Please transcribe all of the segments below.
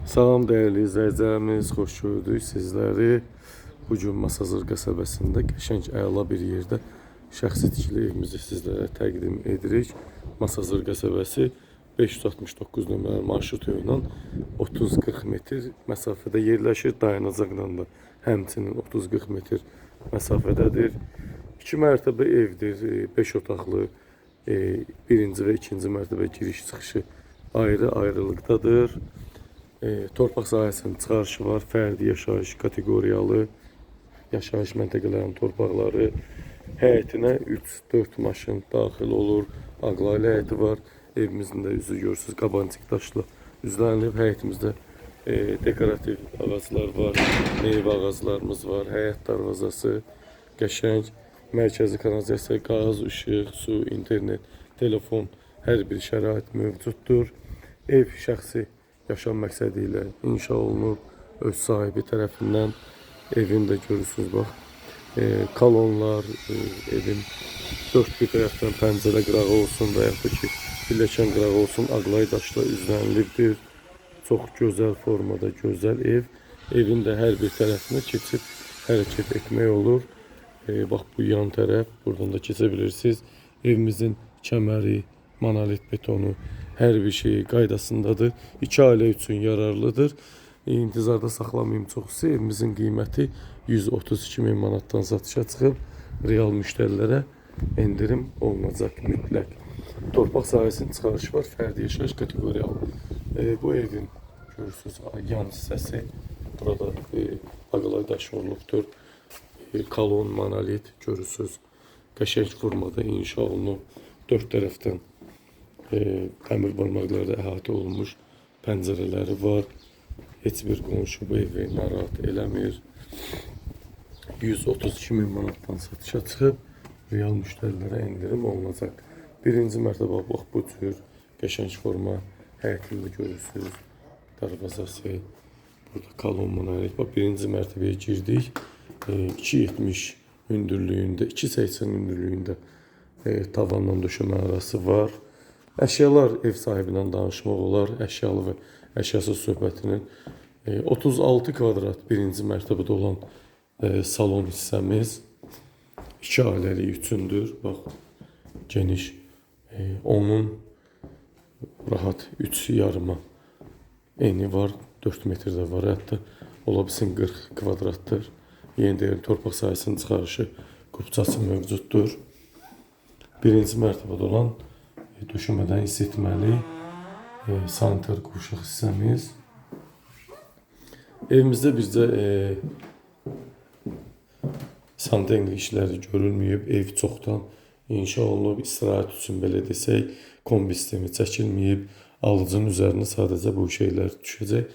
Salam değerli izləyicilərimiz, xoş gördük sizləri. Bugün Masazır qəsəbəsində qəşəng əla bir yerdə şəxsi tikili evimizi sizlərə təqdim edirik. Masazır qəsəbəsi 569 nömrəli marşrut yolu 30-40 metr məsafədə yerləşir. Dayanacaqdan da həmçinin 30-40 metr məsafədədir. 2 mərtəbə evdir, 5 otaqlı, birinci və ikinci mərtəbə giriş çıxışı ayrı-ayrılıqdadır. Torpaq sahəsinin çıxarışı var, fərdi yaşayış kateqoriyalı yaşayış məntəqələrinin torpaqları. Həyətinə 3-4 maşın daxil olur, ağlaylı həyəti var. Evimizin də üzü görürsünüz, qabancıq daşla üzlənilib. Həyətimizdə dekorativ ağaclar var, meyvə ağaclarımız var, həyət darvazası, qəşəng, mərkəzi kanalizasiya, qaz, işıq, su, internet, telefon, hər bir şərait mövcuddur. Ev şəxsi yaşam məqsədi ilə inşa olunub, öz sahibi tərəfindən. Evin də görürsünüz, bax, kolonlar, evin dörd bir tərəfdən pəncərə qırağı olsun və yaxud da ki, pilləkən qırağı olsun, ağlay daşla üzlənilibdir. Çox gözəl formada, gözəl ev. Evin də hər bir tərəfinə keçib hərəkət etmək olur. Bax, bu yan tərəf, buradan da keçə bilirsiniz. Evimizin kəməri, monolit betonu, hər bir şey qaydasındadır. 2 ailə üçün yararlıdır. İntizarda saxlamayım çoxsu. Evimizin qiyməti 132 min manatdan satışa çıxıb. Real müştərilərə endirim olunacaq mütləq. Torpaq sahəsinin çıxarışı var, fərdi yaşayış kateqoriyalı. Bu evin görürsünüz yan hissəsi. Burada ağlay daş olunubdur. Kolon, monolit görürsünüz. Qəşəng formada inşa olunub. 4 tərəfdən dəmir barmaqlarda əhatə olunmuş pəncərələri var. Heç bir qonşu bu evi narahat eləmir. 132 min manatdan satışa çıxıb, real müştərilərə endirim olunacaq. Birinci mərtəbə bax, bu cür qəşəng forma, həyətində görürsünüz, darvazası, burada kolon monolit. Bax, birinci mərtəbəyə girdik. 2.70 hündürlüyündə, 2.80 hündürlüyündə tavanla döşəmə arası var. Əşyalar ev sahibindən danışmaq olar, əşyalı və əşyasız söhbətinin. 36 kvadrat birinci mərtəbədə olan salon hissəmiz 2 ailəlik üçündür. Bax, geniş, onun rahat 3 yarıma eni var, 4 metrdə var, hətta ola bilsin 40 kvadratdır. Yeni deyirəm, torpaq sahəsinin çıxarışı qupçası mövcuddur. Birinci mərtəbədə olan döşəmədən isitməli sanitar qovşaq hissəmiz. Evimizdə bizdə santexnik işləri görülməyib. Ev çoxdan inşa olunub. İstirahət üçün belə desək, kombi sistemi çəkilməyib. Alıcının üzərinə sadəcə bu şeylər düşəcək.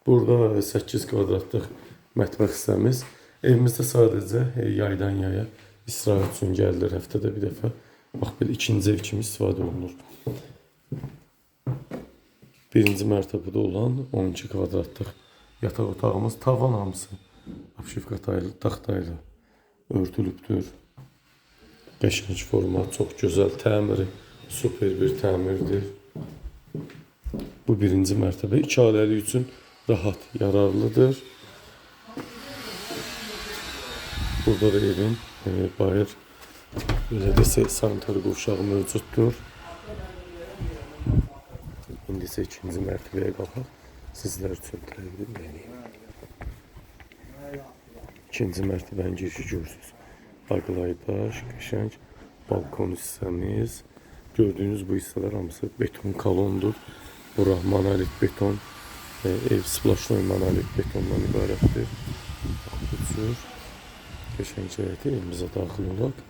Burada 8 kvadratlıq mətbəx hissəmiz. Evimizdə sadəcə yaydan yaya istirahət üçün gəlilir, həftədə bir dəfə. Bax, belə ikinci ev kimi istifadə olunur. Birinci mərtəbədə olan 12 kvadratlıq yataq otağımız, tavan hamısı apşifka taxtayla örtülübdür. Qəşəng forma, çox gözəl təmiri, super bir təmirdir. Bu birinci mərtəbə 2 ailəlik üçün rahat, yararlıdır. Burada da evin bayır, belə desək, sanitar qovşağı mövcuddur. İndi isə ikinci mərtəbəyə qalxaq, sizlər üçün təqdim edeyim. İkinci mərtəbənin girişi görürsünüz. Ağlay daş, qəşəng balkon hissəmiz. Gördüyünüz bu hissələr hamısı beton kolondur. Bura monolit beton, ev splaşnoy monolit betondan ibarətdir. Bu cür qəşəng cəhəti evimizə daxil olaq.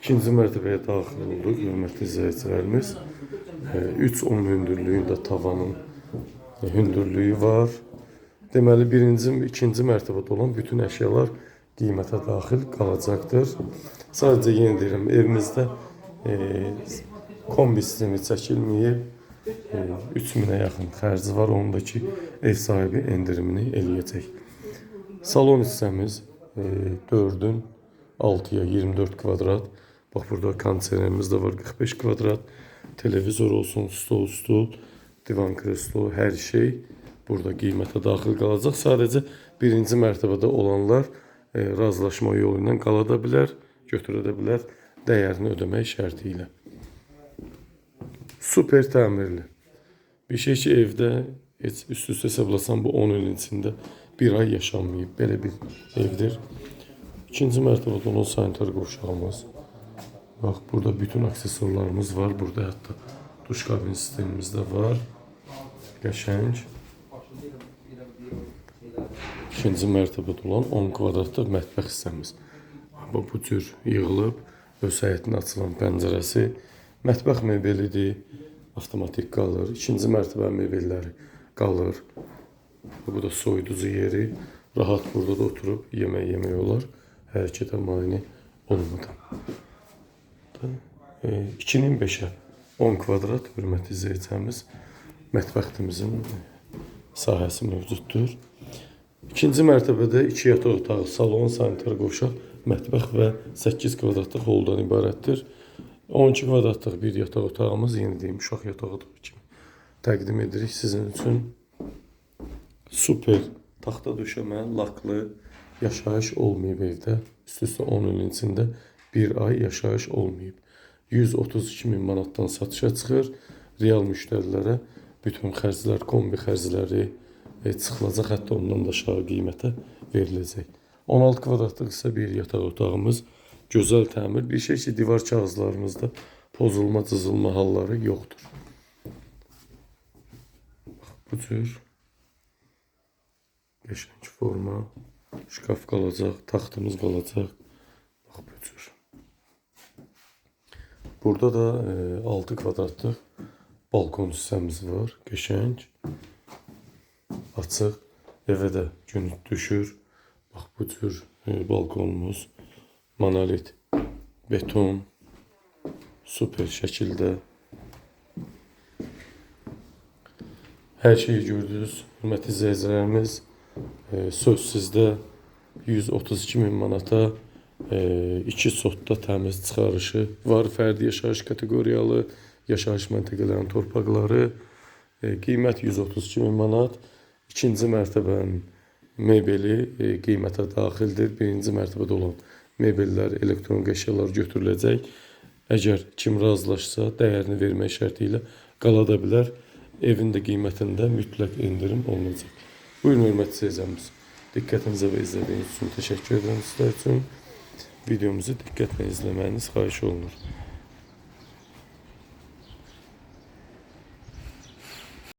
İkinci mərtəbəyə daxil olduq, hörmətli izləyicilərimiz. 3.10 hündürlüyündə tavanın hündürlüyü var. Deməli, birinci və ikinci mərtəbədə olan bütün əşyalar qiymətə daxil qalacaqdır. Sadəcə yenə deyirəm, evimizdə kombi sistemi çəkilməyib. 3000-ə yaxın xərci var, onun da ki, ev sahibi endirimini eləyəcək. Salon hissəmiz 4-ün 6-ya 24 kvadrat. Bax, burada kondisionerimiz də var, 45 kvadrat. Televizor olsun, stul, divan kreslo, hər şey burada qiymətə daxil qalacaq. Sadəcə birinci mərtəbədə olanlar razılaşma yolu ilə qala da bilər, götürə də bilər, dəyərini ödəmək şərti ilə. Super təmirli. Bir şey ki, evdə heç üst-üstə hesablasan bu 10 ilin içində bir ay yaşanmayıb. Belə bir evdir. İkinci mərtəbədə olan sanitar qovşağımız. Bax, burada bütün aksesuarlarımız var. Burada hətta duş kabin sistemimiz də var. Qəşəng. İkinci mərtəbədə olan 10 kvadratlıq mətbəx hissəmiz. Bu cür yığılıb, öz həyətinə açılan pəncərəsi. Mətbəx mebelidir, avtomatik qalır. İkinci mərtəbə mebelləri qalır. Bu da soyuducu yeri. Rahat burada da oturub yemək yemək olar. Hərəkətə mane olmadan. 2-nin 5-ə 10 kvadrat hörmətli izləyicimiz mətbəximizin sahəsi mövcuddur. İkinci mərtəbədə 2 yataq otağı, salon, sanitar qovşaq, mətbəx və 8 kvadratlıq holdan ibarətdir. 12 kvadratlıq bir yataq otağımız, yeni deyim, uşaq yatağı kimi təqdim edirik sizin üçün. Super taxta döşəmə, laklı yaşayış olmayıb evdə. Üst-üstə 10 ilin içində bir ay yaşayış olmayıb. 132.000 manatdan satışa çıxır. Real müştərilərə bütün xərclər, kombi xərcləri çıxılacaq, hətta ondan da aşağı qiymətə veriləcək. 16 kvadratlıq isə bir yataq otağımız, gözəl təmir. Bir şey ki, divar kağızlarımızda pozulma, cızılma halları yoxdur. Bu cür qəşəng forma, şkaf qalacaq, taxtımız qalacaq. Bax, bu cür. Burada da 6 kvadratlıq balkon hissəmiz var, qəşəng. Açıq, evə də gün düşür. Bax, bu cür balkonumuz, monolit, beton, super şəkildə. Hər şeyi gördünüz, hörmətli izləyicilərimiz. Söz sizdə 132.000 manata 2 sotda təmiz çıxarışı var. Fərdi yaşayış kateqoriyalı, yaşayış məntəqələrinin torpaqları. Qiymət 132.000 manat. İkinci mərtəbənin mebeli qiymətə daxildir. Birinci mərtəbədə olan mebellər, elektronik əşyalar götürüləcək. Əgər kim razılaşsa, dəyərini vermək şərti ilə qala da bilər. Evin də qiymətində mütləq indirim olunacaq. Buyurun, hörmətli izləyicimiz. Diqqətinizə və izlədiyiniz üçün təşəkkür edirəm sizlər üçün. Videomuzu diqqətlə izləməyiniz xahiş olunur.